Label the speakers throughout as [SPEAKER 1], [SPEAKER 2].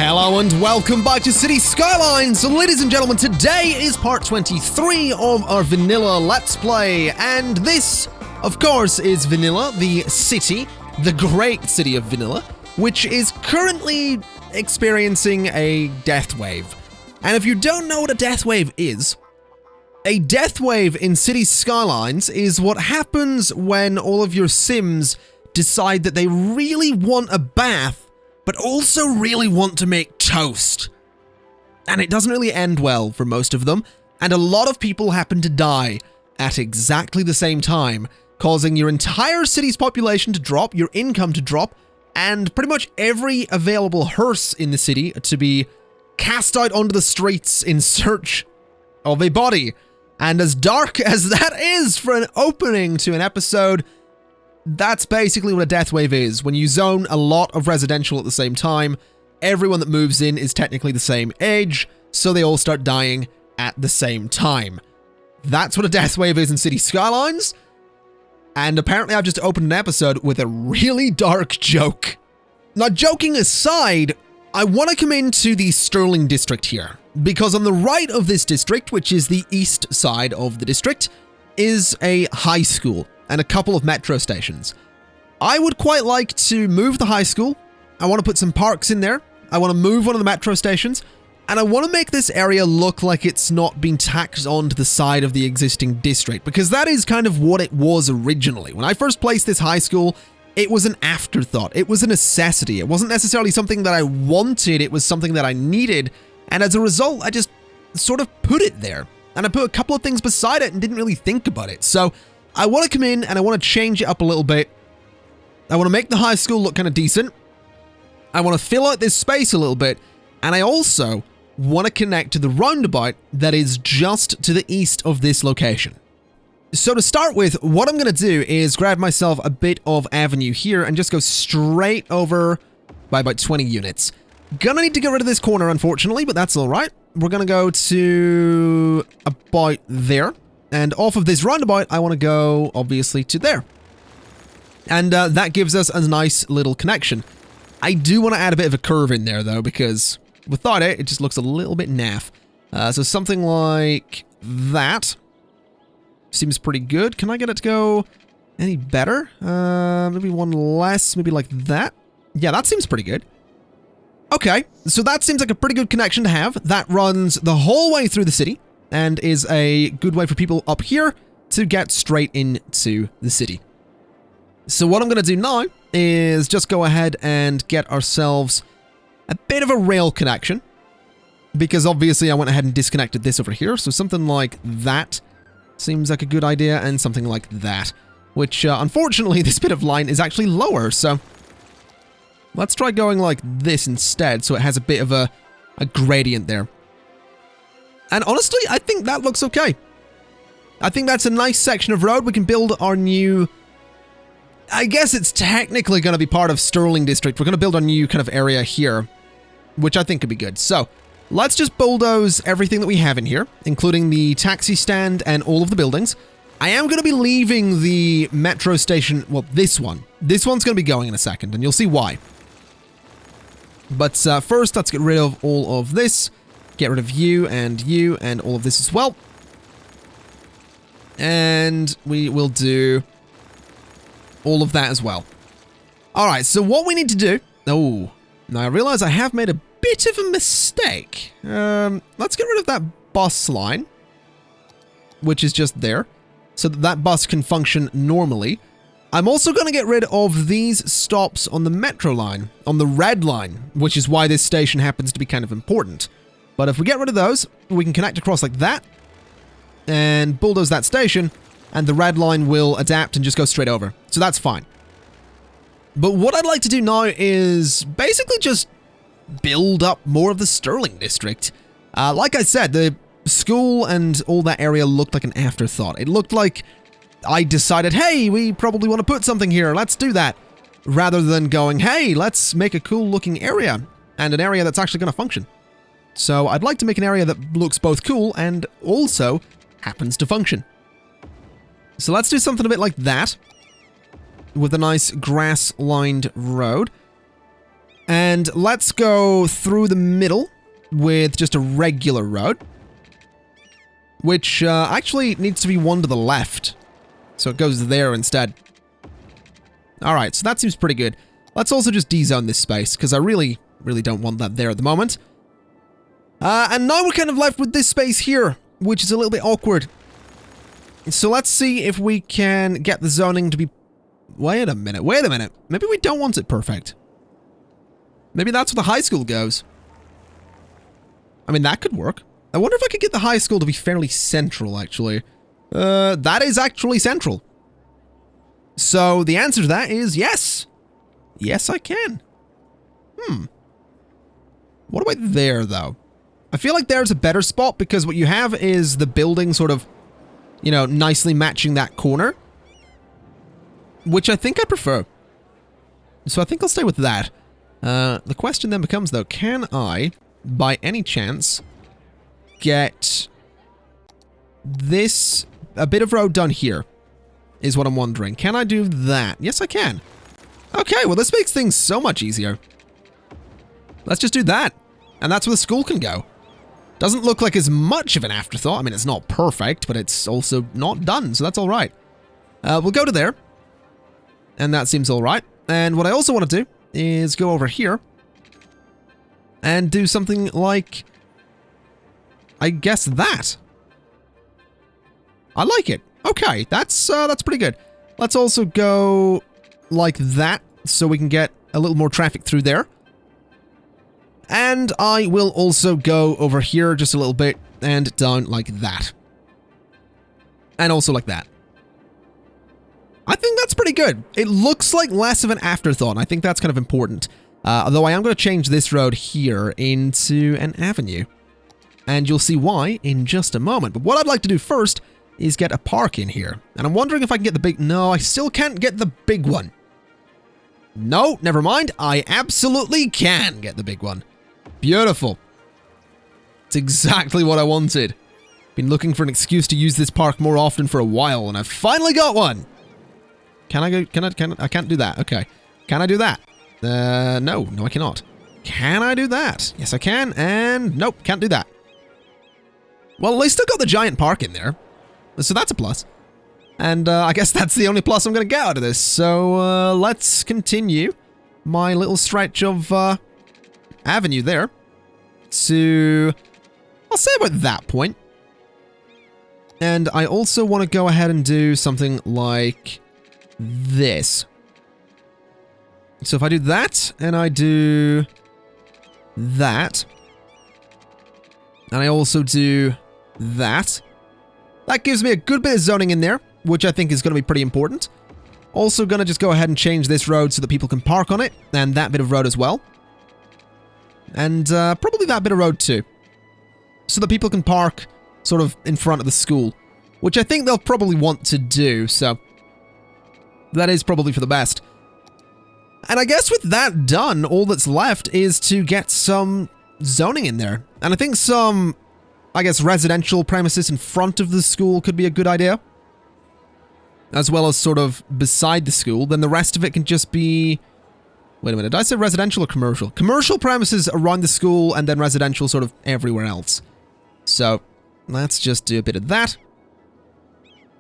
[SPEAKER 1] Hello and welcome back to City Skylines. So ladies and gentlemen, today is part 23 of our vanilla Let's Play, and this, of course, is Vanilla, the city, the great city of Vanilla, which is currently experiencing a death wave. And if you don't know what a death wave is, a death wave in City Skylines is what happens when all of your Sims decide that they really want a bath, but also really want to make toast. And it doesn't really end well for most of them, and a lot of people happen to die at exactly the same time, causing your entire city's population to drop, your income to drop, and pretty much every available hearse in the city to be cast out onto the streets in search of a body. And as dark as that is for an opening to an episode, that's basically what a death wave is. When you zone a lot of residential at the same time, everyone that moves in is technically the same age, so they all start dying at the same time. That's what a death wave is in City Skylines, and apparently I've just opened an episode with a really dark joke. Now, joking aside, I want to come into the Sterling district here, because on the right of this district, which is the east side of the district, is a high school and a couple of metro stations. I would quite like to move the high school. I want to put some parks in there. I want to move one of the metro stations, and I want to make this area look like it's not been tacked onto the side of the existing district, because that is kind of what it was originally. When I first placed this high school, it was an afterthought. It was a necessity. It wasn't necessarily something that I wanted. It was something that I needed, and as a result, I just sort of put it there. And I put a couple of things beside it and didn't really think about it. So I want to come in and I want to change it up a little bit. I want to make the high school look kind of decent. I want to fill out this space a little bit. And I also want to connect to the roundabout that is just to the east of this location. So to start with, what I'm going to do is grab myself a bit of avenue here and just go straight over by about 20 units. Gonna need to get rid of this corner, unfortunately, but that's all right. We're going to go to about there. And off of this roundabout, I want to go, obviously, to there. And that gives us a nice little connection. I do want to add a bit of a curve in there, though, because without it, it just looks a little bit naff. So something like that seems pretty good. Can I get it to go any better? Maybe one less, maybe like that. Yeah, that seems pretty good. Okay, so that seems like a pretty good connection to have. That runs the whole way through the city and is a good way for people up here to get straight into the city. So what I'm going to do now is just go ahead and get ourselves a bit of a rail connection, because obviously I went ahead and disconnected this over here. So something like that seems like a good idea, and something like that, which unfortunately this bit of line is actually lower. So let's try going like this instead, so it has a bit of a gradient there. And honestly, I think that looks okay. I think that's a nice section of road. We can build our new... I guess it's technically going to be part of Sterling District. We're going to build our new kind of area here, which I think could be good. So let's just bulldoze everything that we have in here, including the taxi stand and all of the buildings. I am going to be leaving the metro station... Well, this one. This one's going to be going in a second, and you'll see why. But first, let's get rid of all of this. Get rid of you and all of this as well. And we will do all of that as well. Alright, so what we need to do... Oh, now I realize I have made a bit of a mistake. Let's get rid of that bus line, which is just there, so that that bus can function normally. I'm also going to get rid of these stops on the metro line, on the red line, which is why this station happens to be kind of important. But if we get rid of those, we can connect across like that, and bulldoze that station, and the red line will adapt and just go straight over. So that's fine. But what I'd like to do now is basically just build up more of the Sterling district. Like I said, the school and all that area looked like an afterthought. It looked like I decided, hey, we probably want to put something here, let's do that. Rather than going, hey, let's make a cool looking area, and an area that's actually going to function. So I'd like to make an area that looks both cool and also happens to function. So let's do something a bit like that, with a nice grass-lined road. And let's go through the middle with just a regular road. Which actually needs to be one to the left. So it goes there instead. Alright, so that seems pretty good. Let's also just de-zone this space, because I really don't want that there at the moment. And now we're kind of left with this space here, which is a little bit awkward. So let's see if we can get the zoning to be... Wait a minute. Maybe we don't want it perfect. Maybe that's where the high school goes. I mean, that could work. I wonder if I could get the high school to be fairly central, actually. That is actually central. So the answer to that is yes. Yes, I can. What about there, though? I feel like there's a better spot because what you have is the building sort of, you know, nicely matching that corner. Which I think I prefer. So I think I'll stay with that. The question then becomes, though, can I, by any chance, get this, a bit of road done here, is what I'm wondering. Can I do that? Yes, I can. Okay, well, this makes things so much easier. Let's just do that. And that's where the school can go. Doesn't look like as much of an afterthought. I mean, it's not perfect, but it's also not done, so that's all right. We'll go to there. And that seems all right. And what I also want to do is go over here and do something like, I guess that. I like it. Okay, that's pretty good. Let's also go like that so we can get a little more traffic through there. And I will also go over here just a little bit and down like that. And also like that. I think that's pretty good. It looks like less of an afterthought. I think that's kind of important. Although I am going to change this road here into an avenue. And you'll see why in just a moment. But what I'd like to do first is get a park in here. And I'm wondering if I can get the big... No, I still can't get the big one. No, never mind. I absolutely can get the big one. Beautiful. It's exactly what I wanted. Been looking for an excuse to use this park more often for a while, and I've finally got one. Can I go? I can't do that. Okay. Can I do that? No, I cannot. Can I do that? Yes, I can. And nope, can't do that. Well, they still got the giant park in there. So that's a plus. And I guess that's the only plus I'm going to get out of this. So let's continue my little stretch of avenue there to, I'll say about that point. And I also want to go ahead and do something like this. So if I do that, and I do that, and I also do that, that gives me a good bit of zoning in there, which I think is going to be pretty important. Also going to just go ahead and change this road so that people can park on it, and that bit of road as well. And probably that bit of road too. So that people can park sort of in front of the school, which I think they'll probably want to do, so that is probably for the best. And I guess with that done, all that's left is to get some zoning in there. And I think some, I guess, residential premises in front of the school could be a good idea. As well as sort of beside the school. Then the rest of it can just be... Wait a minute, did I say residential or commercial? Commercial premises around the school and then residential sort of everywhere else. So, let's just do a bit of that.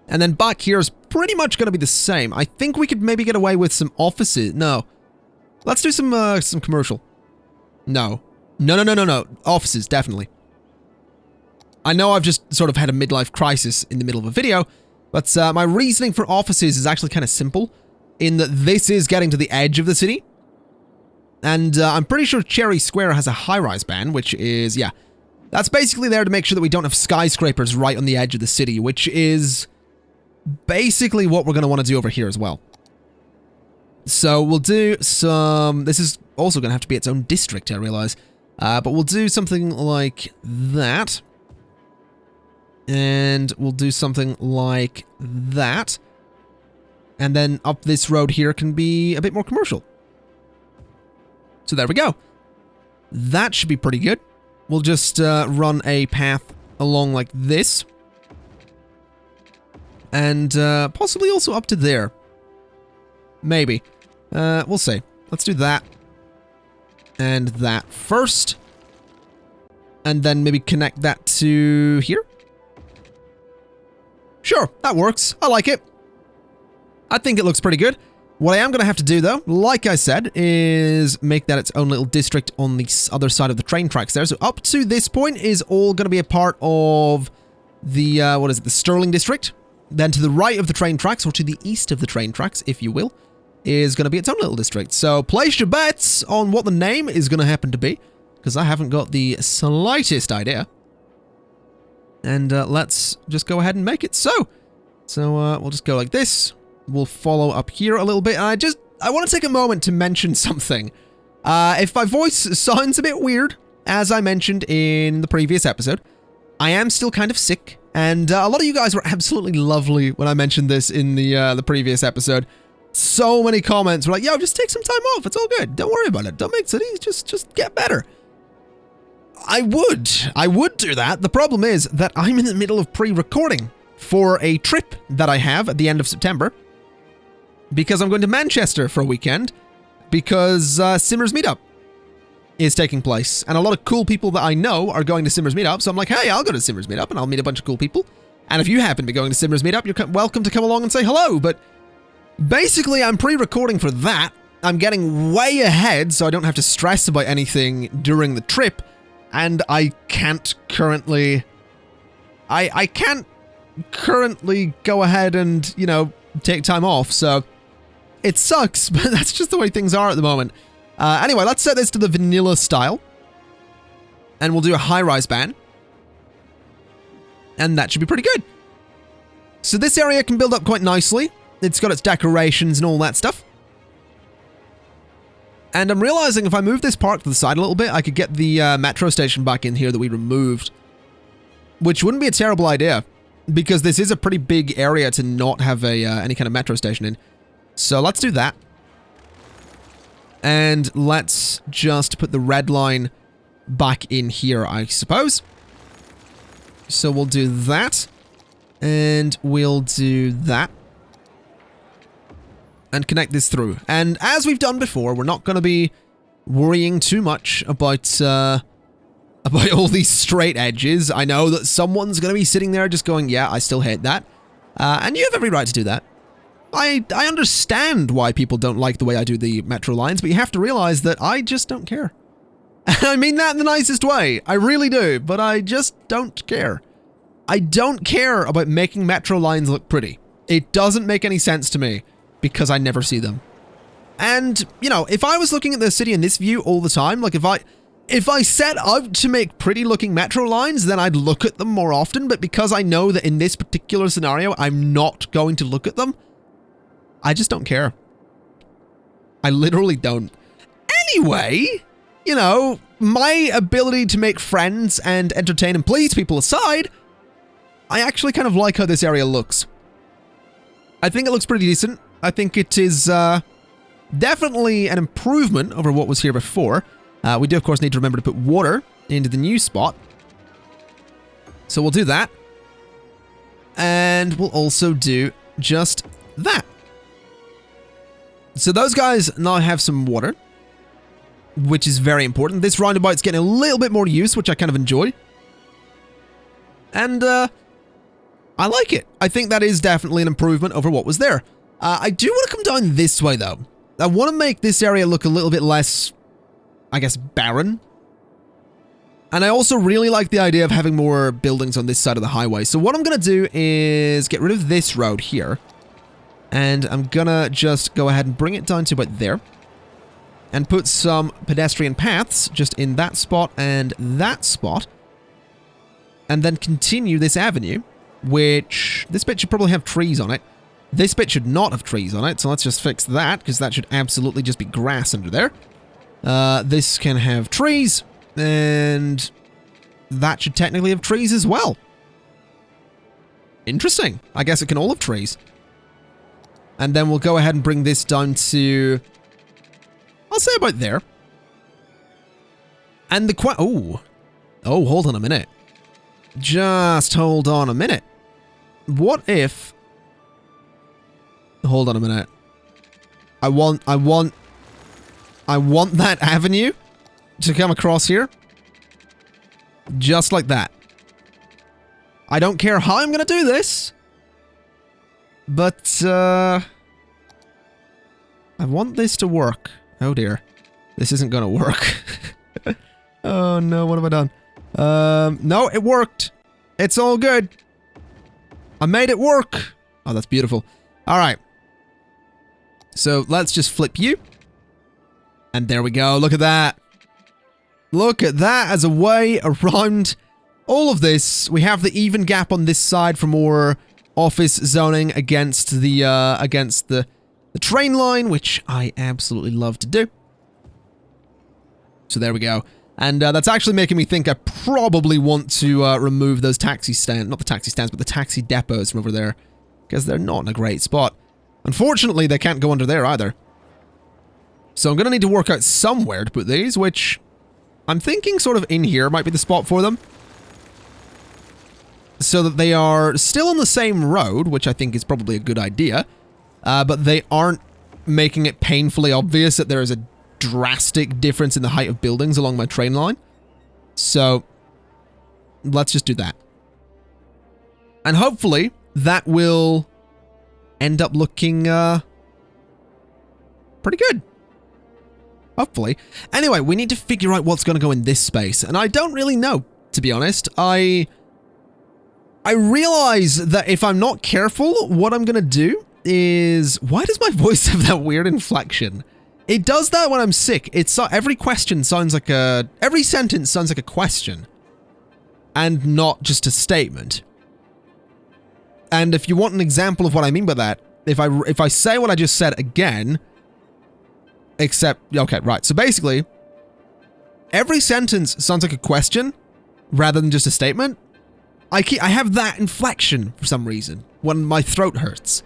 [SPEAKER 1] And then back here is pretty much going to be the same. I think we could maybe get away with some offices. No. Let's do some commercial. No. No. Offices, definitely. I know I've just sort of had a midlife crisis in the middle of a video, but my reasoning for offices is actually kind of simple, in that this is getting to the edge of the city. And I'm pretty sure Cherry Square has a high-rise ban, which is, yeah, that's basically there to make sure that we don't have skyscrapers right on the edge of the city, which is basically what we're going to want to do over here as well. So we'll do some... This is also going to have to be its own district, I realize. But we'll do something like that. And we'll do something like that. And then up this road here can be a bit more commercial. So there we go. That should be pretty good. We'll just run a path along like this. And possibly also up to there. Maybe. We'll see. Let's do that. And that first. And then maybe connect that to here. Sure, that works. I like it. I think it looks pretty good. What I am going to have to do, though, like I said, is make that its own little district on the other side of the train tracks there. So up to this point is all going to be a part of the, the Sterling district. Then to the right of the train tracks, or to the east of the train tracks, if you will, is going to be its own little district. So place your bets on what the name is going to happen to be, because I haven't got the slightest idea. And let's just go ahead and make it so. So we'll just go like this. We'll follow up here a little bit. And I want to take a moment to mention something. If my voice sounds a bit weird, as I mentioned in the previous episode, I am still kind of sick. And a lot of you guys were absolutely lovely when I mentioned this in the previous episode. So many comments were like, yo, just take some time off. It's all good. Don't worry about it. Don't make cities. Just get better. I would do that. The problem is that I'm in the middle of pre-recording for a trip that I have at the end of September, because I'm going to Manchester for a weekend, because Simmers Meetup is taking place, and a lot of cool people that I know are going to Simmers Meetup, so I'm like, hey, I'll go to Simmers Meetup, and I'll meet a bunch of cool people, and if you happen to be going to Simmers Meetup, you're welcome to come along and say hello, but basically, I'm pre-recording for that. I'm getting way ahead, so I don't have to stress about anything during the trip, and I can't currently... I can't currently go ahead and, you know, take time off, so it sucks, but that's just the way things are at the moment. Anyway, let's set this to the vanilla style, and we'll do a high-rise ban, and that should be pretty good. So this area can build up quite nicely. It's got its decorations and all that stuff. And I'm realizing if I move this park to the side a little bit, I could get the metro station back in here that we removed, which wouldn't be a terrible idea, because this is a pretty big area to not have a any kind of metro station in. So let's do that. And let's just put the red line back in here, I suppose. So we'll do that. And we'll do that. And connect this through. And as we've done before, we're not going to be worrying too much about all these straight edges. I know that someone's going to be sitting there just going, yeah, I still hate that. And you have every right to do that. I understand why people don't like the way I do the metro lines, but you have to realize that I just don't care. I mean that in the nicest way. I really do, but I just don't care. I don't care about making metro lines look pretty. It doesn't make any sense to me, because I never see them. And, you know, if I was looking at the city in this view all the time, like if I set out to make pretty looking metro lines, then I'd look at them more often, but because I know that in this particular scenario, I'm not going to look at them, I just don't care. I literally don't. Anyway, you know, my ability to make friends and entertain and please people aside, I actually kind of like how this area looks. I think it looks pretty decent. I think it is definitely an improvement over what was here before. We do, of course, need to remember to put water into the new spot. So we'll do that. And we'll also do just that. So those guys now have some water, which is very important. This roundabout's getting a little bit more use, which I kind of enjoy. And I like it. I think that is definitely an improvement over what was there. I do want to come down this way, though. I want to make this area look a little bit less, I guess, barren. And I also really like the idea of having more buildings on this side of the highway. So what I'm going to do is get rid of this road here. And I'm going to just go ahead and bring it down to about there. And put some pedestrian paths just in that spot and that spot. And then continue this avenue, which this bit should probably have trees on it. This bit should not have trees on it, so let's just fix that, because that should absolutely just be grass under there. This can have trees, and that should technically have trees as well. Interesting. I guess it can all have trees. And then we'll go ahead and bring this down to, I'll say about there. And the oh, hold on a minute. Just hold on a minute. What if... Hold on a minute. I want that avenue to come across here. Just like that. I don't care how I'm going to do this. But, I want this to work. Oh dear. This isn't going to work. Oh no, what have I done? No, it worked. It's all good. I made it work. Oh, that's beautiful. Alright. So, let's just flip you. And there we go. Look at that. Look at that as a way around all of this. We have the even gap on this side for more office zoning against the train line, which I absolutely love to do. So there we go. And that's actually making me think I probably want to remove those taxi stands, not the taxi stands, but the taxi depots from over there, because they're not in a great spot. Unfortunately, they can't go under there either. So I'm going to need to work out somewhere to put these, which I'm thinking sort of in here might be the spot for them. So that they are still on the same road, which I think is probably a good idea. But they aren't making it painfully obvious that there is a drastic difference in the height of buildings along my train line. So let's just do that. And hopefully that will end up looking pretty good. Hopefully. Anyway, we need to figure out what's going to go in this space. And I don't really know, to be honest. I realize that if I'm not careful, what I'm going to do is... Why does my voice have that weird inflection? It does that when I'm sick. It's every question sounds like a... Every sentence sounds like a question. And not just a statement. And if you want an example of what I mean by that, if I say what I just said again... Except... Okay, right. So basically, every sentence sounds like a question rather than just a statement. I have that inflection for some reason when my throat hurts.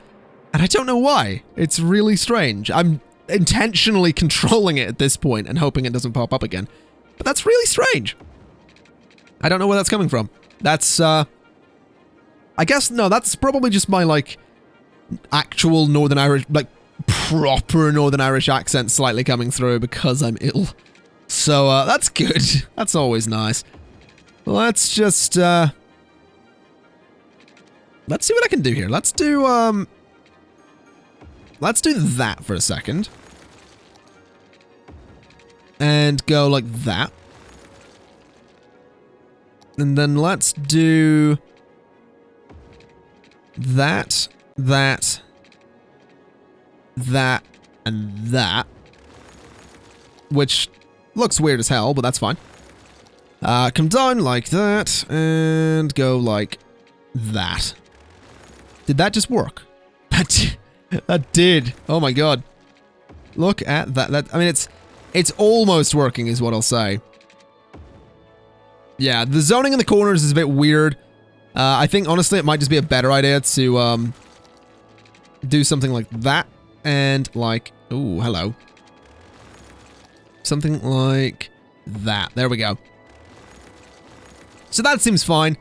[SPEAKER 1] And I don't know why. It's really strange. I'm intentionally controlling it at this point and hoping it doesn't pop up again. But that's really strange. I don't know where that's coming from. That's, I guess, no, that's probably just my, like, actual Northern Irish, like, proper Northern Irish accent slightly coming through because I'm ill. So, that's good. That's always nice. Let's just, let's see what I can do here. Let's do that for a second. And go like that. And then let's do that, that, that, and that. Which looks weird as hell, but that's fine. Come down like that, and go like that. Did that just work? That did. Oh my god. Look at that. I mean, it's almost working is what I'll say. Yeah, the zoning in the corners is a bit weird. I think, honestly, it might just be a better idea to do something like that. And like... Ooh, hello. Something like that. There we go. So that seems fine.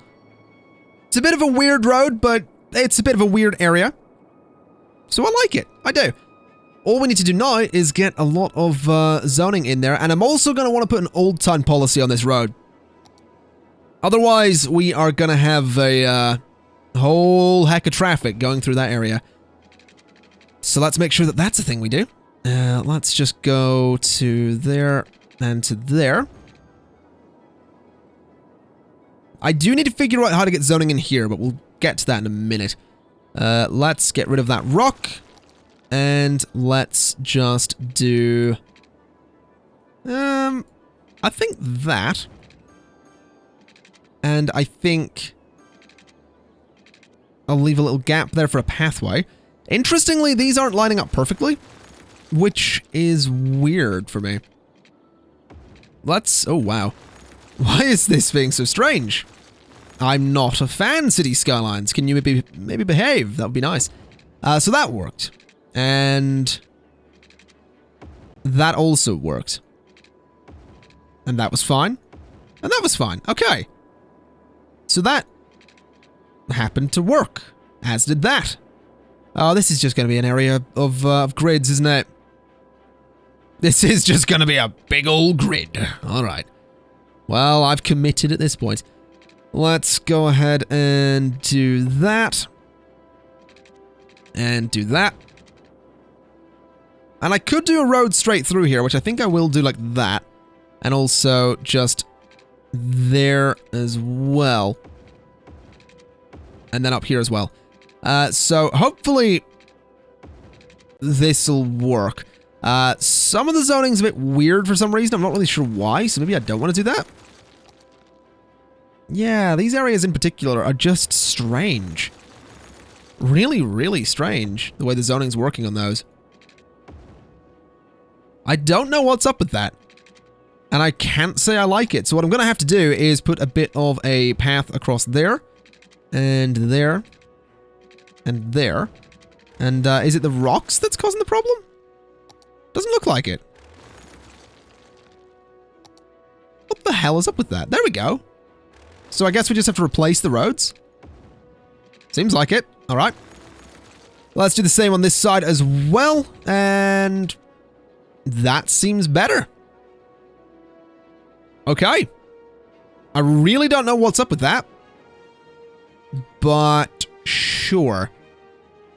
[SPEAKER 1] It's a bit of a weird road, but it's a bit of a weird area. So I like it. I do. All we need to do now is get a lot of zoning in there. And I'm also going to want to put an old town policy on this road. Otherwise, we are going to have a whole heck of traffic going through that area. So let's make sure that that's a thing we do. Let's just go to there and to there. I do need to figure out how to get zoning in here, but we'll get to that in a minute. Let's get rid of that rock. And let's just do... I think that. And I think... I'll leave a little gap there for a pathway. Interestingly, these aren't lining up perfectly. Which is weird for me. Let's... Oh, wow. Why is this being so strange? I'm not a fan, City Skylines. Can you maybe behave? That would be nice. So that worked. And that also worked. And that was fine. And that was fine. Okay. So that happened to work. As did that. Oh, this is just going to be an area of grids, isn't it? This is just going to be a big old grid. All right. Well, I've committed at this point. Let's go ahead and do that. And do that. And I could do a road straight through here, which I think I will do like that. And also just there as well. And then up here as well. So hopefully this'll work. Some of the zoning's a bit weird for some reason. I'm not really sure why, so maybe I don't want to do that. Yeah, these areas in particular are just strange. Really, really strange, the way the zoning's working on those. I don't know what's up with that. And I can't say I like it. So what I'm going to have to do is put a bit of a path across there. And there. And there. And is it the rocks that's causing the problem? Doesn't look like it. What the hell is up with that? There we go. So I guess we just have to replace the roads. Seems like it. All right. Let's do the same on this side as well. And that seems better. Okay. I really don't know what's up with that. But sure.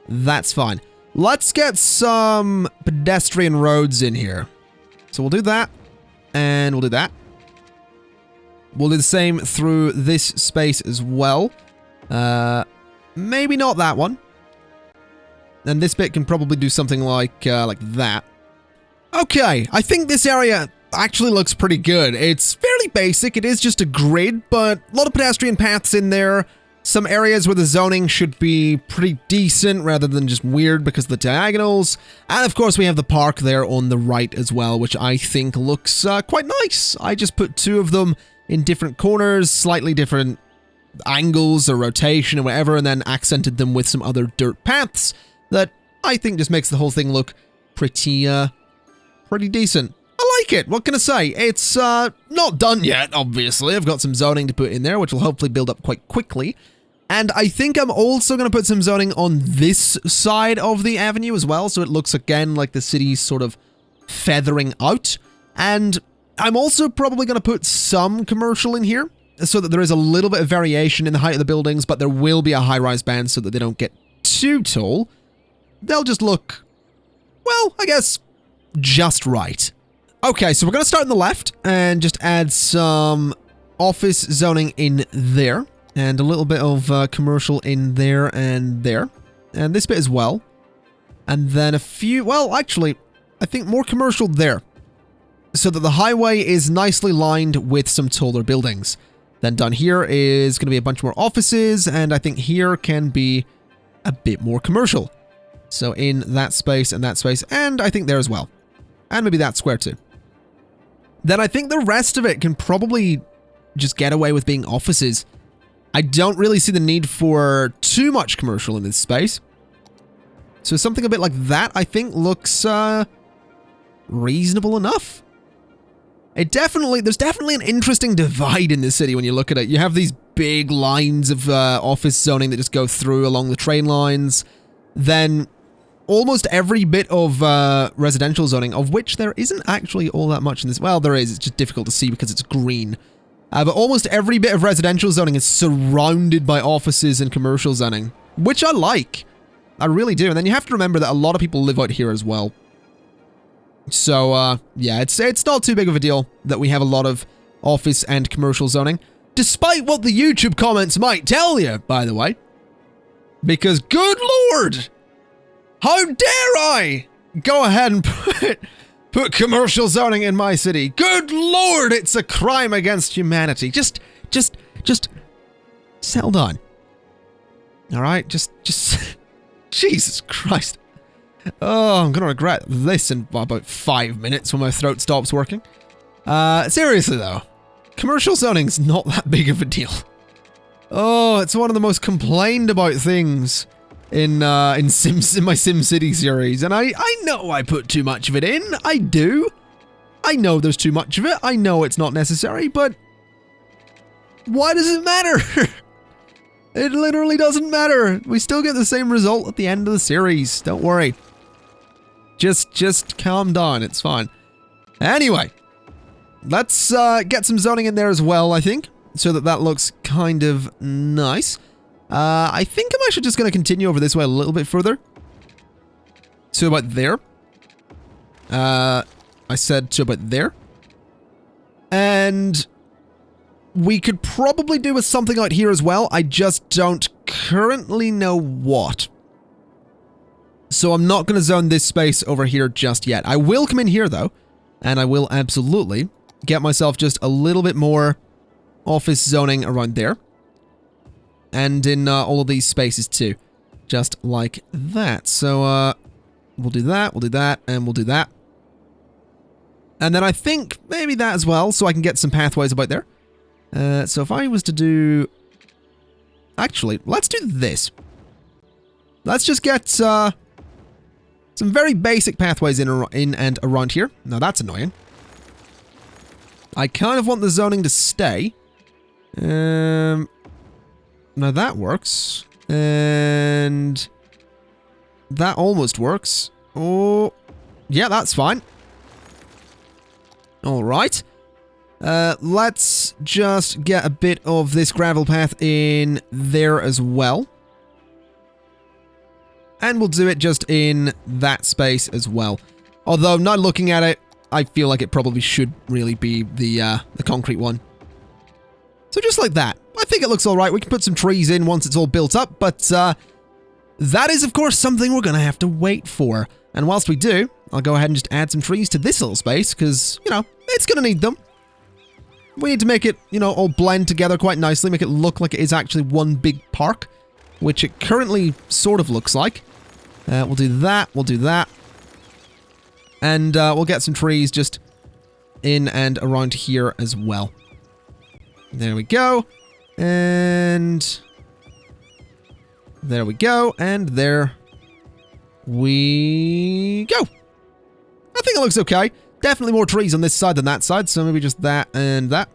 [SPEAKER 1] That's fine. Let's get some pedestrian roads in here. So we'll do that. And we'll do that. We'll do the same through this space as well. Maybe not that one. And this bit can probably do something like that. Okay, I think this area actually looks pretty good. It's fairly basic. It is just a grid, but a lot of pedestrian paths in there. Some areas where the zoning should be pretty decent rather than just weird because of the diagonals. And of course we have the park there on the right as well, which I think looks quite nice. I just put two of them in different corners, slightly different angles or rotation or whatever, and then accented them with some other dirt paths that I think just makes the whole thing look pretty decent. I like it. What can I say? It's not done yet, obviously. I've got some zoning to put in there, which will hopefully build up quite quickly. And I think I'm also going to put some zoning on this side of the avenue as well, so it looks again like the city's sort of feathering out. And I'm also probably going to put some commercial in here, so that there is a little bit of variation in the height of the buildings, but there will be a high-rise band so that they don't get too tall. They'll just look, well, I guess, just right. Okay, so we're going to start on the left and just add some office zoning in there. And a little bit of commercial in there and there. And this bit as well. And then a few, well, actually, I think more commercial there. So that the highway is nicely lined with some taller buildings. Then down here is going to be a bunch more offices. And I think here can be a bit more commercial. So in that space and that space. And I think there as well. And maybe that square too. Then I think the rest of it can probably just get away with being offices. I don't really see the need for too much commercial in this space. So something a bit like that, I think, looks reasonable enough. There's definitely an interesting divide in this city when you look at it. You have these big lines of office zoning that just go through along the train lines. Then almost every bit of residential zoning, of which there isn't actually all that much in this. Well, there is. It's just difficult to see because it's green. But almost every bit of residential zoning is surrounded by offices and commercial zoning, which I like. I really do. And then you have to remember that a lot of people live out here as well. So, yeah, it's not too big of a deal that we have a lot of office and commercial zoning, despite what the YouTube comments might tell you, by the way. Because, good lord, how dare I go ahead and put commercial zoning in my city? Good lord, it's a crime against humanity. Just settle down. All right, just, Jesus Christ. Oh, I'm gonna regret this in about 5 minutes when my throat stops working. Seriously though, commercial zoning's not that big of a deal. Oh, it's one of the most complained about things in my SimCity series, and I know I put too much of it in. I do. I know there's too much of it. I know it's not necessary, but why does it matter? It literally doesn't matter. We still get the same result at the end of the series. Don't worry. Just calm down. It's fine. Anyway, let's get some zoning in there as well, I think, so that that looks kind of nice. I think I'm actually just going to continue over this way a little bit further. So about there. I said to about there. And we could probably do with something out here as well. I just don't currently know what. So I'm not going to zone this space over here just yet. I will come in here though. And I will absolutely get myself just a little bit more office zoning around there. And in all of these spaces too. Just like that. So we'll do that, and we'll do that. And then I think maybe that as well, so I can get some pathways about there. So if I was to do... Actually, let's do this. Let's just get some very basic pathways in and around here. Now that's annoying. I kind of want the zoning to stay. Now that works. And that almost works. Oh, yeah, that's fine. All right. Let's just get a bit of this gravel path in there as well. And we'll do it just in that space as well. Although, now looking at it, I feel like it probably should really be the concrete one. So just like that. I think it looks all right. We can put some trees in once it's all built up, but that is, of course, something we're going to have to wait for. And whilst we do, I'll go ahead and just add some trees to this little space, because, you know, it's going to need them. We need to make it, you know, all blend together quite nicely, make it look like it is actually one big park, which it currently sort of looks like. We'll do that, and we'll get some trees just in and around here as well. There we go. And there we go. And there we go. I think it looks okay. Definitely more trees on this side than that side, so maybe just that and that.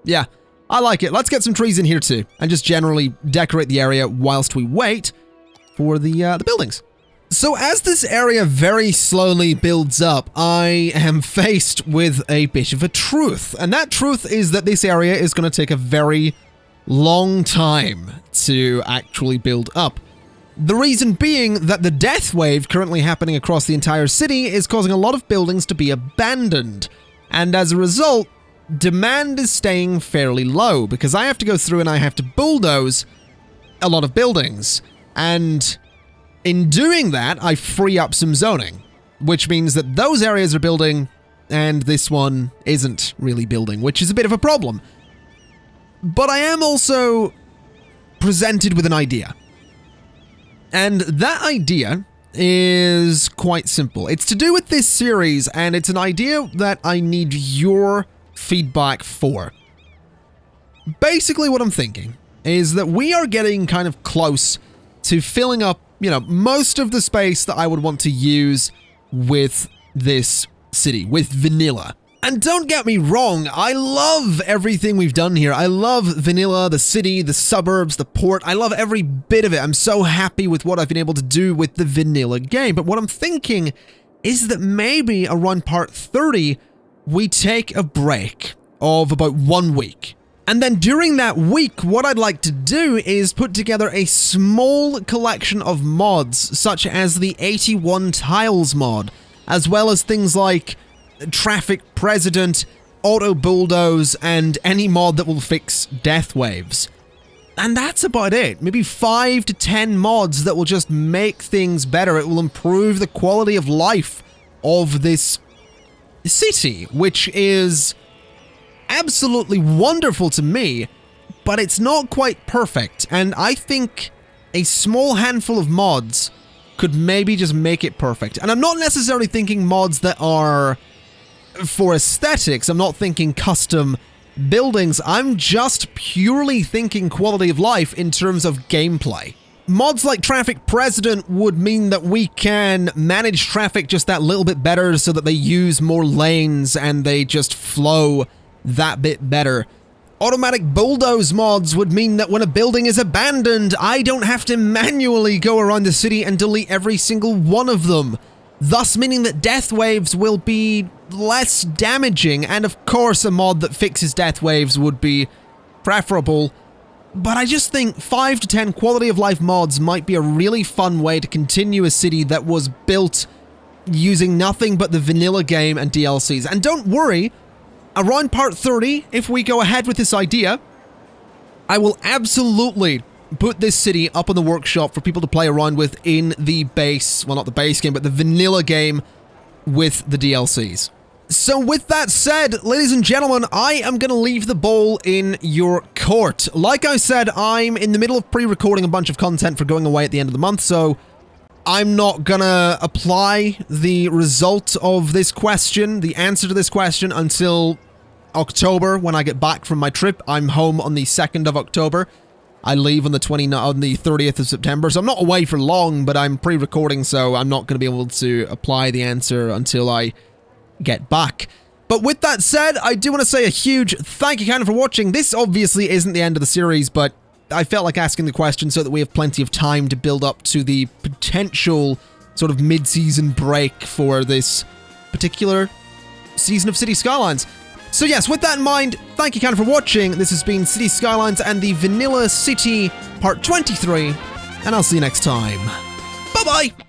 [SPEAKER 1] Yeah, I like it. Let's get some trees in here too, and just generally decorate the area whilst we wait for the buildings. So as this area very slowly builds up, I am faced with a bit of a truth. And that truth is that this area is going to take a very long time to actually build up. The reason being that the death wave currently happening across the entire city is causing a lot of buildings to be abandoned. And as a result, demand is staying fairly low, because I have to go through and I have to bulldoze a lot of buildings. And in doing that, I free up some zoning, which means that those areas are building and this one isn't really building, which is a bit of a problem. But I am also presented with an idea. And that idea is quite simple. It's to do with this series, and it's an idea that I need your feedback for. Basically, what I'm thinking is that we are getting kind of close to filling up, you know, most of the space that I would want to use with this city, with vanilla. And don't get me wrong, I love everything we've done here. I love vanilla, the city, the suburbs, the port. I love every bit of it. I'm so happy with what I've been able to do with the vanilla game. But what I'm thinking is that maybe around part 30, we take a break of about 1 week. And then during that week, what I'd like to do is put together a small collection of mods, such as the 81 tiles mod, as well as things like traffic president, auto bulldoze, and any mod that will fix death waves. And that's about it. Maybe 5 to 10 mods that will just make things better. It will improve the quality of life of this city, which is absolutely wonderful to me, but it's not quite perfect. And I think a small handful of mods could maybe just make it perfect. And I'm not necessarily thinking mods that are for aesthetics. I'm not thinking custom buildings. I'm just purely thinking quality of life in terms of gameplay. Mods like Traffic President would mean that we can manage traffic just that little bit better, so that they use more lanes and they just flow that bit better. Automatic bulldoze mods would mean that when a building is abandoned, I don't have to manually go around the city and delete every single one of them. thus meaning that death waves will be less damaging, and of course a mod that fixes death waves would be preferable. But I just think 5 to 10 quality of life mods might be a really fun way to continue a city that was built using nothing but the vanilla game and DLCs. And don't worry, around part 30, if we go ahead with this idea, I will absolutely put this city up on the workshop for people to play around with in the base, well, not the base game, but the vanilla game with the DLCs. So with that said, ladies and gentlemen, I am going to leave the ball in your court. Like I said, I'm in the middle of pre-recording a bunch of content for going away at the end of the month, so I'm not going to apply the result of this question, the answer to this question, until October when I get back from my trip. I'm home on the 2nd of October. I leave on the 30th of September, so I'm not away for long, but I'm pre-recording, so I'm not going to be able to apply the answer until I get back. But with that said, I do want to say a huge thank you kind of for watching. This obviously isn't the end of the series, but I felt like asking the question so that we have plenty of time to build up to the potential sort of mid-season break for this particular season of City Skylines. So yes, with that in mind, thank you kind of for watching. This has been City Skylines and the Vanilla City Part 23, and I'll see you next time. Bye-bye!